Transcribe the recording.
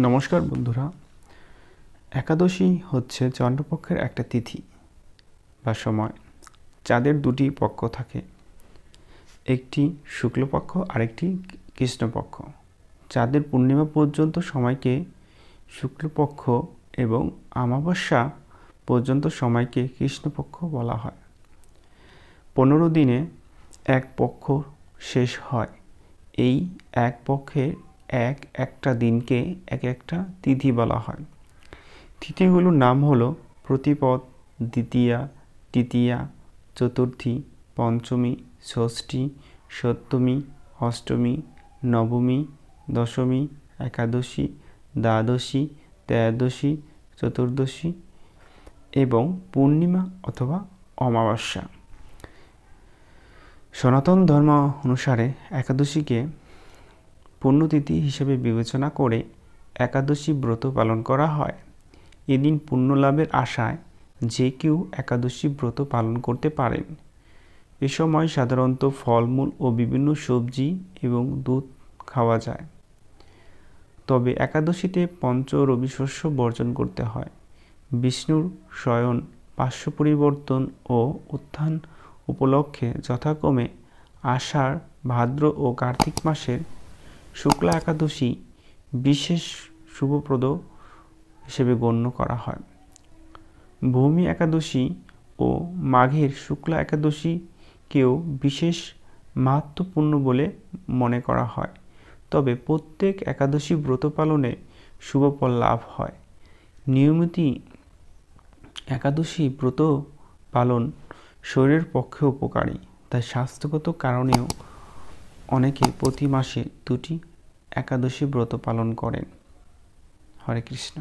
নমস্কার বন্ধুরা, একাদশী হচ্ছে চন্দ্রপক্ষের একটা তিথি বা সময়। চাঁদের দুটি পক্ষ থাকে, একটি শুক্লপক্ষ আরেকটি কৃষ্ণপক্ষ। চাঁদের পূর্ণিমা পর্যন্ত সময়কে শুক্লপক্ষ এবং অমাবস্যা পর্যন্ত সময়কে কৃষ্ণপক্ষ বলা হয়। 15 দিনে এক পক্ষ শেষ হয়। এই এক পক্ষের একটা দিনকে এক একটা তিথি বলা হয়। তিথিগুলোর নাম হলো প্রতিপদ, দ্বিতীয়া, তৃতীয়া, চতুর্থী, পঞ্চমী, ষষ্ঠী, সপ্তমী, অষ্টমী, নবমী, দশমী, একাদশী, দ্বাদশী, ত্রয়োদশী, চতুর্দশী এবং পূর্ণিমা অথবা অমাবস্যা। সনাতন ধর্ম অনুসারে একাদশীকে পুণ্যতিথি হিসেবে বিবেচনা করে একাদশী ব্রত পালন করা হয়। এদিন পুণ্য লাভের আশায় যে কেউ একাদশী ব্রত পালন করতে পারেন। এ সময় সাধারণত ফলমূল ও বিভিন্ন সবজি এবং দুধ খাওয়া যায়। তবে একাদশীতে পঞ্চ রবি শস্য বর্জন করতে হয়। বিষ্ণুর শয়ন, পার্শ্ব পরিবর্তন ও উত্থান উপলক্ষে যথাক্রমে আষাঢ়, ভাদ্র ও কার্তিক মাসের শুক্লা একাদশী বিশেষ শুভপ্রদ হিসেবে গণ্য করা হয়। ভূমি একাদশী ও মাঘের শুক্লা একাদশীকেও বিশেষ মাহাত্ম্যপূর্ণ বলে মনে করা হয়। তবে প্রত্যেক একাদশী ব্রত পালনে শুভফল লাভ হয়। নিয়মিত একাদশী ব্রত পালন শরীরের পক্ষে উপকারী, তাই স্বাস্থ্যগত কারণেও অনেকে প্রতি মাসে 2টি একাদশী ব্রত পালন করেন। হরে কৃষ্ণ।